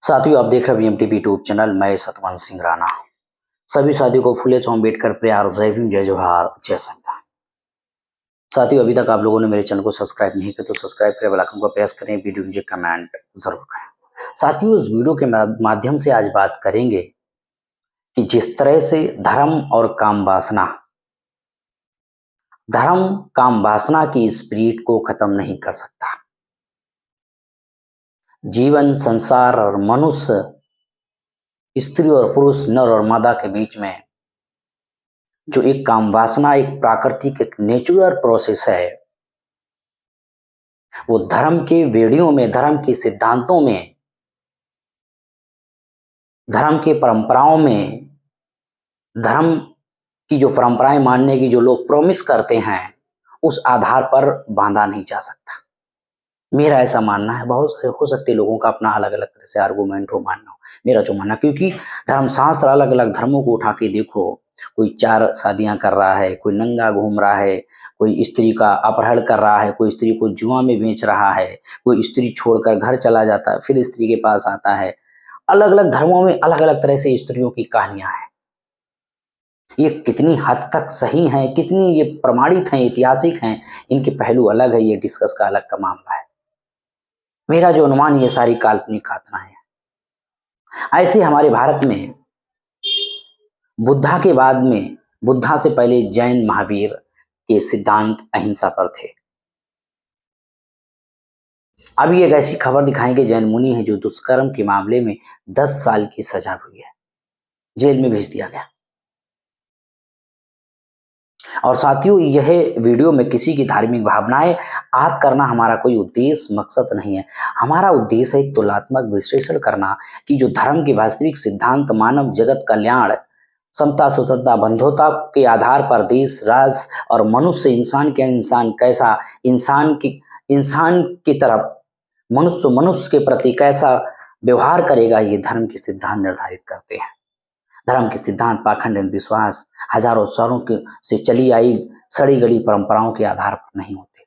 साथियों, आप देख रहे हैं बीएमटीवी यूट्यूब चैनल। मैं सतवंत सिंह राणा। सभी साथियों को फुले अम्बेडकर प्यार, जय भीम, जय जोहार, जय संविधान। साथियों, अभी तक आप लोगों ने मेरे चैनल को सब्सक्राइब नहीं किया तो सब्सक्राइब करें, बेल आइकन को प्रेस करें, वीडियो नीचे कमेंट जरूर करें। साथियों, इस वीडियो के माध्यम से आज बात करेंगे कि जिस तरह से धर्म काम वासना की स्पिरिट को खत्म नहीं कर सकता। जीवन, संसार और मनुष्य, स्त्री और पुरुष, नर और मादा के बीच में जो एक काम वासना, एक प्राकृतिक, एक नेचुरल प्रोसेस है, वो धर्म के वेड़ियों में, धर्म के सिद्धांतों में, धर्म के परंपराओं में, धर्म की जो परंपराएं मानने की जो लोग प्रॉमिस करते हैं, उस आधार पर बांधा नहीं जा सकता। मेरा ऐसा मानना है। बहुत सारे हो सकते लोगों का अपना अलग अलग तरह से आर्गूमेंट हो, मानना हो। मेरा जो मानना, क्योंकि धर्मशास्त्र अलग अलग धर्मों को उठा के देखो, कोई 4 शादियां कर रहा है, कोई नंगा घूम रहा है, कोई स्त्री का अपहरण कर रहा है, कोई स्त्री को जुआ में बेच रहा है, कोई स्त्री छोड़कर घर चला जाता है फिर स्त्री के पास आता है। अलग अलग धर्मों में अलग अलग तरह से स्त्रियों की कहानियां हैं। ये कितनी हद तक सही हैं, कितनी ये प्रमाणित हैं, ऐतिहासिक हैं, इनके पहलू अलग है, ये डिस्कस का अलग का मामला है। मेरा जो अनुमान, ये सारी काल्पनिक घटनाएं हैं। ऐसे हमारे भारत में बुद्धा के बाद में, बुद्धा से पहले जैन महावीर के सिद्धांत अहिंसा पर थे। अभी एक ऐसी खबर दिखाएंगे, जैन मुनि है जो दुष्कर्म के मामले में 10 साल की सजा हुई है, जेल में भेज दिया गया। और साथियों, यह वीडियो में किसी की धार्मिक भावनाएं आहत करना हमारा कोई उद्देश्य, मकसद नहीं है। हमारा उद्देश्य है एक तुलनात्मक विश्लेषण करना कि जो धर्म के वास्तविक सिद्धांत मानव जगत कल्याण, समता, स्वतंत्रता, बंधुता के आधार पर देश, राष्ट्र और मनुष्य, इंसान की तरफ, मनुष्य के प्रति कैसा व्यवहार करेगा, ये धर्म के सिद्धांत निर्धारित करते हैं। धर्म के सिद्धांत पाखंड, अंधविश्वास, हजारों सालों से चली आई सड़ी गली परंपराओं के आधार पर नहीं होते।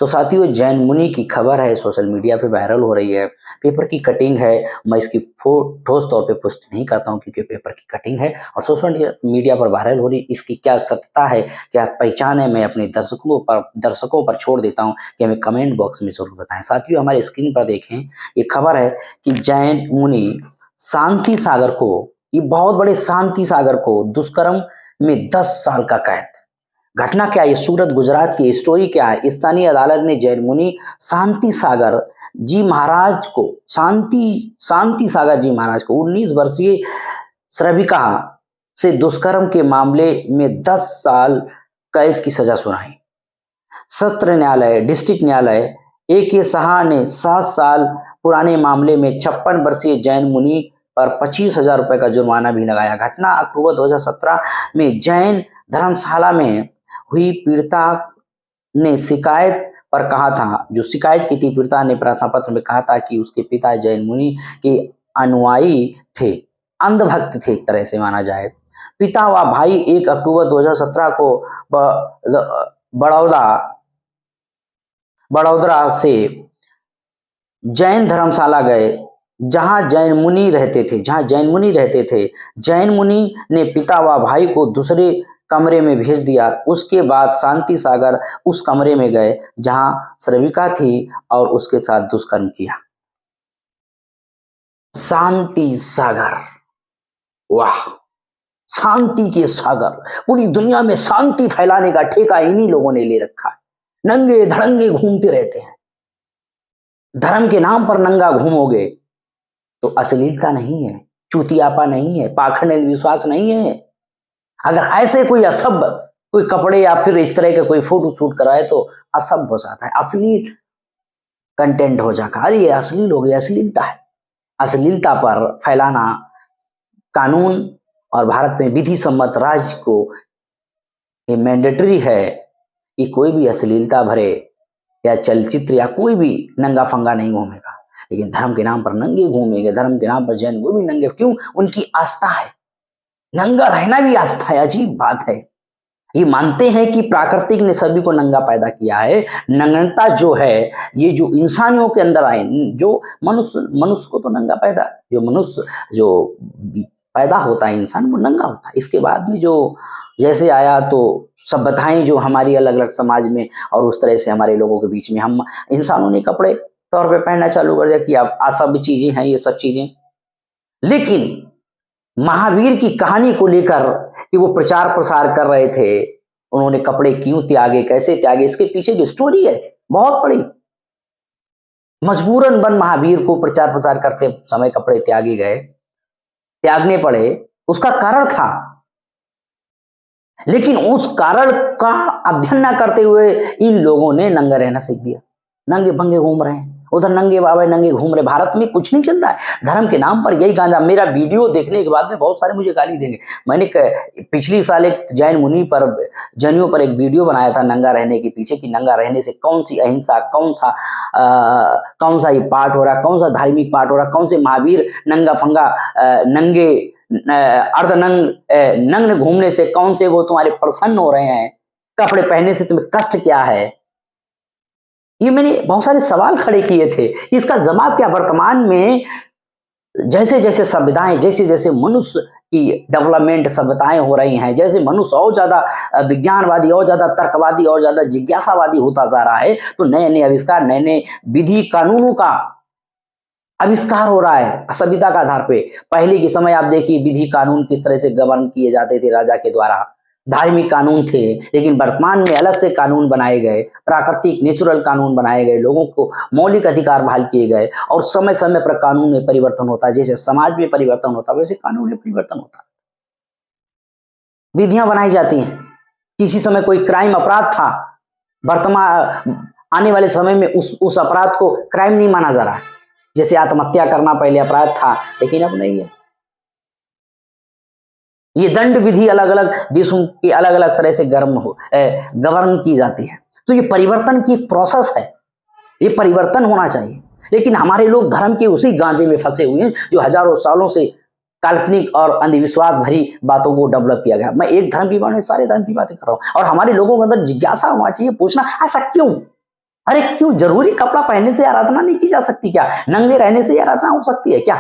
तो साथियों, जैन मुनि की खबर है, सोशल मीडिया पे वायरल हो रही है। पेपर की कटिंग है। मैं इसकी ठोस तौर पे पुष्टि नहीं करता हूँ, क्योंकि पेपर की कटिंग है और सोशल मीडिया पर वायरल हो रही। इसकी क्या सत्यता है, क्या पहचान है, मैं अपने दर्शकों पर छोड़ देता हूँ कि हमें कमेंट बॉक्स में जरूर बताएं। साथियों, हमारे स्क्रीन पर देखें, ये खबर है कि जैन मुनि शांति सागर को, ये बहुत बड़े शांति सागर को दुष्कर्म में 10 साल का कैद। घटना क्या है, सूरत गुजरात की स्टोरी क्या है। स्थानीय अदालत ने जैन मुनि शांति सागर जी महाराज को 19 वर्षीय श्रविका से दुष्कर्म के मामले में 10 साल कैद की सजा सुनाई। सत्र न्यायालय, डिस्ट्रिक्ट न्यायालय AK शाह ने 7 साल पुराने मामले में 56 वर्षीय जैन मुनि पर 25,000 रुपए का जुर्माना भी लगाया। घटना अक्टूबर 2017 में जैन धर्मशाला में हुई। पीड़िता ने शिकायत पर कहा था, जो शिकायत की थी, पीड़िता ने प्रार्थना पत्र में कहा था कि उसके पिता जैन मुनि के अनुयायी थे, अंधभक्त थे, एक तरह से माना जाए। पिता व भाई 1 अक्टूबर 2017 को बड़ौदा से जैन धर्मशाला गए, जहां जैन मुनि रहते थे। जैन मुनि ने पिता व भाई को दूसरे कमरे में भेज दिया। उसके बाद शांति सागर उस कमरे में गए जहां श्रविका थी और उसके साथ दुष्कर्म किया। शांति सागर, वाह, शांति के सागर। पूरी दुनिया में शांति फैलाने का ठेका इन्हीं लोगों ने ले रखा है। नंगे धड़ंगे घूमते रहते हैं। धर्म के नाम पर नंगा घूमोगे तो अश्लीलता नहीं है, चूतियापा नहीं है, पाखंड विश्वास नहीं है। अगर ऐसे कोई असभ्य, कोई कपड़े या फिर इस तरह के कोई फोटो शूट कराए तो असभ्य हो जाता है, अश्लील कंटेंट हो जाएगा। अरे ये अश्लील हो गया, अश्लीलता है। अश्लीलता पर फैलाना कानून और भारत में विधि सम्मत राज्य को ये मैंडेटरी है कि कोई भी अश्लीलता भरे या चलचित्र या कोई भी नंगा फंगा नहीं घूमेगा। लेकिन धर्म के नाम पर नंगे घूमेंगे। धर्म के नाम पर जैन वो भी नंगे, क्यों? उनकी आस्था है। नंगा रहना भी आस्था है, अजीब बात है। ये मानते हैं कि प्राकृतिक ने सभी को नंगा पैदा किया है। नग्नता जो है, ये जो इंसानियों के अंदर आए, जो मनुष्य मनुष्य को तो नंगा पैदा, जो मनुष्य जो पैदा होता है इंसान वो नंगा होता है। इसके बाद में जो जैसे आया तो सभ्यताएं जो हमारी अलग अलग समाज में और उस तरह से हमारे लोगों के बीच में हम इंसानों ने कपड़े तौर पे पहनना चालू कर दिया कि अब सब चीजें हैं, ये सब चीजें। लेकिन महावीर की कहानी को लेकर कि वो प्रचार प्रसार कर रहे थे, उन्होंने कपड़े क्यों त्यागे, कैसे त्यागे, इसके पीछे की स्टोरी है बहुत बड़ी। मजबूरन बन महावीर को प्रचार प्रसार करते समय कपड़े त्यागे गए, त्यागने पड़े, उसका कारण था। लेकिन उस कारण का अध्ययन न करते हुए इन लोगों ने नंगा रहना सीख दिया, नंगे भंगे घूम रहे हैं, उधर नंगे बाबा नंगे घूम रहे। भारत में कुछ नहीं चलता है, धर्म के नाम पर यही गांजा। मेरा वीडियो देखने के बाद में बहुत सारे मुझे गाली देंगे। मैंने पिछली साल एक जैन मुनि पर, जैनियों पर एक वीडियो बनाया था नंगा रहने के पीछे, कि नंगा रहने से कौन सी अहिंसा, कौन सा ये पाठ हो रहा, कौन सा धार्मिक पाठ हो रहा, कौन से महावीर नंगा फंगा नंगे नग्न घूमने से कौन से वो तुम्हारे प्रसन्न हो रहे हैं, कपड़े पहनने से तुम्हें कष्ट क्या है। ये मैंने बहुत सारे सवाल खड़े किए थे, इसका जवाब क्या। वर्तमान में जैसे जैसे सभ्यताएं, जैसे जैसे मनुष्य की डेवलपमेंट सभ्यताएं हो रही हैं, जैसे मनुष्य और ज्यादा विज्ञानवादी, और ज्यादा तर्कवादी, और ज्यादा जिज्ञासावादी होता जा रहा है, तो नए नए आविष्कार, नए नए विधि कानूनों का आविष्कार हो रहा है सभ्यता का आधार पे। पहले के समय आप देखिए विधि कानून किस तरह से गवर्न किए जाते थे राजा के द्वारा, धार्मिक कानून थे। लेकिन वर्तमान में अलग से कानून बनाए गए, प्राकृतिक नेचुरल कानून बनाए गए, लोगों को मौलिक अधिकार बहाल किए गए, और समय समय पर कानून में परिवर्तन होता है। जैसे समाज में परिवर्तन होता है वैसे कानून में परिवर्तन होता है, विधियां बनाई जाती हैं। किसी समय कोई क्राइम अपराध था, वर्तमान आने वाले समय में उस अपराध को क्राइम नहीं माना जा रहा है। जैसे आत्महत्या करना पहले अपराध था, लेकिन अब नहीं है। ये दंड विधि अलग अलग देशों की अलग अलग तरह से गवर्न की जाती है। तो ये परिवर्तन की प्रोसेस है, ये परिवर्तन होना चाहिए। लेकिन हमारे लोग धर्म के उसी गांजे में फंसे हुए हैं जो हजारों सालों से काल्पनिक और अंधविश्वास भरी बातों को डेवलप किया गया। मैं एक धर्म की बात नहीं, सारे धर्म की बातें कर रहा हूँ। और हमारे लोगों के अंदर जिज्ञासा होना चाहिए, पूछना ऐसा क्यों। अरे क्यों जरूरी कपड़ा पहनने से आराधना नहीं की जा सकती क्या? नंगे रहने से आराधना हो सकती है क्या?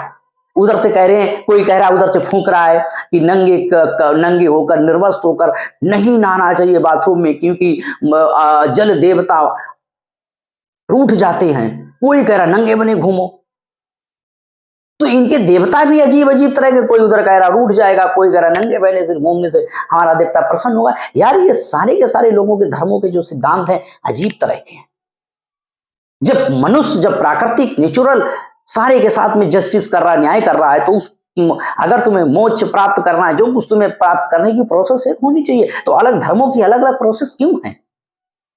उधर से कह रहे हैं, कोई कह रहा है, उधर से फूंक रहा है कि नंगे होकर, निर्वस्त्र होकर नहीं नहाना चाहिए बाथरूम में, क्योंकि जल देवता रूठ जाते हैं। कोई कह रहा नंगे बने घूमो। तो इनके देवता भी अजीब अजीब तरह के, कोई उधर कह रहा रूठ जाएगा, कोई कह रहा नंगे बहने से घूमने से हमारा देवता प्रसन्न होगा। यार ये सारे के सारे लोगों के धर्मों के जो सिद्धांत हैं अजीब तरह के हैं। जब मनुष्य, जब प्राकृतिक नेचुरल सारे के साथ में जस्टिस कर रहा है, न्याय कर रहा है, तो अगर तुम्हें मोक्ष प्राप्त करना है, जो कुछ तुम्हें प्राप्त करने की प्रोसेस एक होनी चाहिए, तो अलग धर्मों की अलग अलग प्रोसेस क्यों है?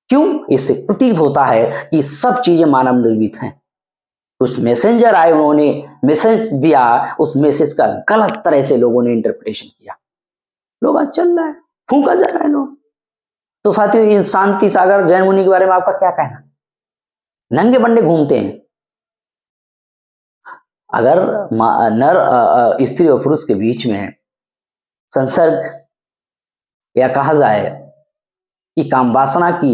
क्यों? इससे प्रतीत होता है कि सब चीजें मानव निर्मित हैं। उस मैसेंजर आए, उन्होंने मैसेज दिया, उस मैसेज का गलत तरह से लोगों ने इंटरप्रिटेशन किया, लोग आज चल रहा है, फूंका जा रहा है लोग। तो साथियों, इन शांति सागर जैन मुनि के बारे में आपका क्या कहना? नंगे बंडे घूमते हैं। अगर नर स्त्री और पुरुष के बीच में संसर्ग या कहा जाए कि काम वासना की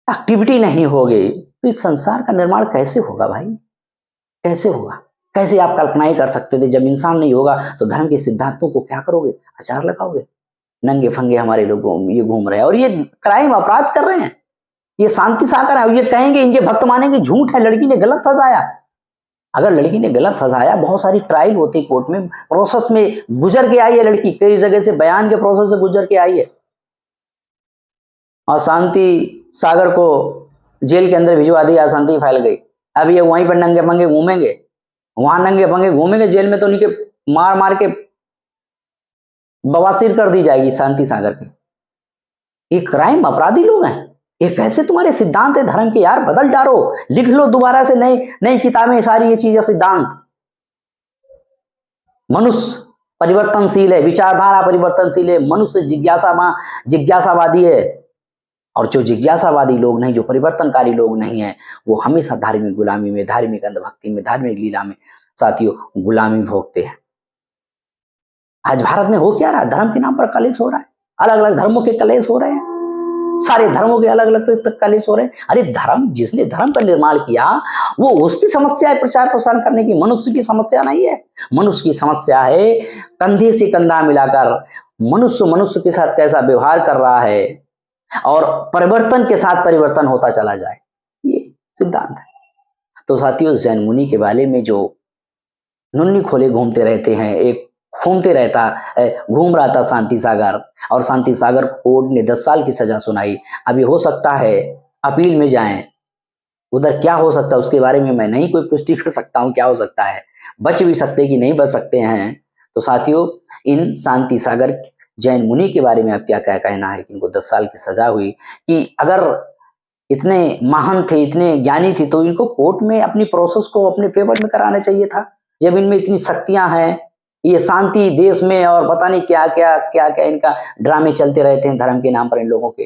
एक्टिविटी नहीं होगी, तो इस संसार का निर्माण कैसे होगा भाई? कैसे होगा? कैसे आप कल्पनाएं कर सकते थे? जब इंसान नहीं होगा तो धर्म के सिद्धांतों को क्या करोगे? अचार लगाओगे? नंगे फंगे हमारे लोग ये घूम रहे हैं और ये क्राइम अपराध कर रहे हैं। ये शांति सागर है, ये कहेंगे, इनके भक्त मानेंगे झूठ है, लड़की ने गलत फंसाया। अगर लड़की ने गलत फंसाया, बहुत सारी ट्रायल होती है कोर्ट में, प्रोसेस में गुजर के आई है लड़की, कई जगह से बयान के प्रोसेस से गुजर के आई है, और शांति सागर को जेल के अंदर भिजवा दिया, शांति फैल गई। अब ये वहीं पर नंगे फंगे घूमेंगे, वहां नंगे फंगे घूमेंगे, जेल में तो उनके मार मार के बवासीर कर दी जाएगी शांति सागर की। ये क्राइम अपराधी लोग हैं। ये कैसे तुम्हारे सिद्धांत है धर्म के? यार बदल डालो, लिख लो दोबारा से नई नई किताबें, सारी ये चीजें सिद्धांत। मनुष्य परिवर्तनशील है, विचारधारा परिवर्तनशील है, मनुष्य जिज्ञासावादी है। और जो जिज्ञासावादी लोग नहीं, जो परिवर्तनकारी लोग नहीं है, वो हमेशा धार्मिक गुलामी में, धार्मिक अंधभक्ति में, धार्मिक लीला में साथियों गुलामी भोगते हैं। आज भारत में हो क्या रहा है? धर्म के नाम पर कलेश हो रहा है। अलग अलग धर्मों के कलेश हो रहे हैं, सारे धर्मों के अलग अलग तक कलेश हो रहे हैं। अरे धर्म, जिसने धर्म का निर्माण किया वो उसकी समस्या है प्रचार प्रसार करने की, मनुष्य की समस्या नहीं है। मनुष्य की समस्या है कंधे से कंधा मिलाकर मनुष्य मनुष्य के साथ कैसा व्यवहार कर रहा है और परिवर्तन के साथ परिवर्तन होता चला जाए, ये सिद्धांत है। तो साथियों, जैन मुनि के बारे में जो नुन्नी खोले घूमते रहते हैं, एक घूम रहा था शांति सागर, और शांति सागर कोर्ट ने 10 साल की सजा सुनाई। अभी हो सकता है अपील में जाएं, उधर क्या हो सकता है उसके बारे में मैं नहीं कोई पुष्टि कर सकता हूं, क्या हो सकता है, बच भी सकते कि नहीं बच सकते हैं। तो साथियों, इन शांति सागर जैन मुनि के बारे में आप क्या क्या कहना है कि इनको 10 साल की सजा हुई, कि अगर इतने महान थे, इतने ज्ञानी थे, तो इनको कोर्ट में अपनी प्रोसेस को अपने फेवर में कराना चाहिए था। जब इनमें इतनी शक्तियां हैं, ये शांति देश में और पता नहीं क्या क्या क्या क्या इनका ड्रामे चलते रहते हैं धर्म के नाम पर इन लोगों के।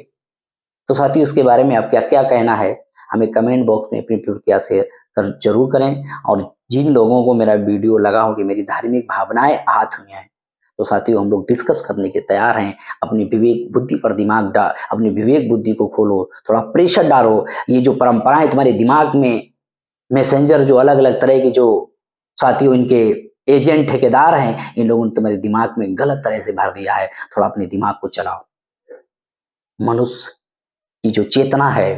तो साथियों, इसके बारे में आप क्या क्या कहना है, हमें कमेंट बॉक्स में अपनी प्रतिक्रिया शेयर कर जरूर करें। और जिन लोगों को मेरा वीडियो लगा हो कि मेरी धार्मिक भावनाएं आहत हुई हैं, तो साथियों हम लोग डिस्कस करने के तैयार हैं। अपनी विवेक बुद्धि पर दिमाग डाल, अपनी विवेक बुद्धि को खोलो, थोड़ा प्रेशर डालो। ये जो परंपराएं तुम्हारे दिमाग में, मैसेंजर जो अलग अलग तरह के जो साथियों इनके एजेंट ठेकेदार हैं, इन लोगों ने तुम्हारे दिमाग में गलत तरह से भर दिया है। थोड़ा अपने दिमाग को चलाओ। मनुष्य की जो चेतना है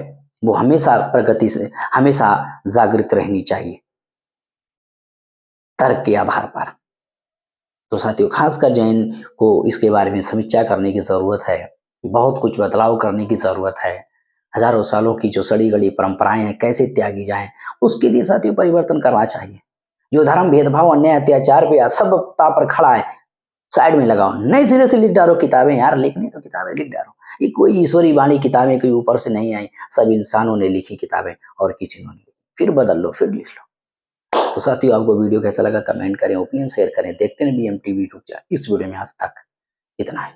वो हमेशा प्रगति से हमेशा जागृत रहनी चाहिए, तर्क के आधार पर। तो साथियों, खासकर जैन को इसके बारे में समीक्षा करने की जरूरत है, बहुत कुछ बदलाव करने की जरूरत है। हजारों सालों की जो सड़ी गली परंपराएं हैं कैसे त्यागी जाएं, उसके लिए साथियों परिवर्तन करना चाहिए। जो धर्म भेदभाव अन्याय अत्याचार पे असभ्यता पर खड़ा है, साइड में लगाओ, नए सिरे से लिख डालो किताबें यार, लिखनी तो किताबें लिख डालो। ये कोई ईश्वरी वाणी किताबें कोई ऊपर से नहीं आई, सब इंसानों ने लिखी किताबें और किसी ने नहीं लिखी। फिर बदल लो, फिर लिख लो। तो साथियों, आपको वीडियो कैसा लगा कमेंट करें, ओपिनियन शेयर करें। देखते हैं BM TV यूट्यूब चैनल। इस वीडियो में आज तक इतना ही।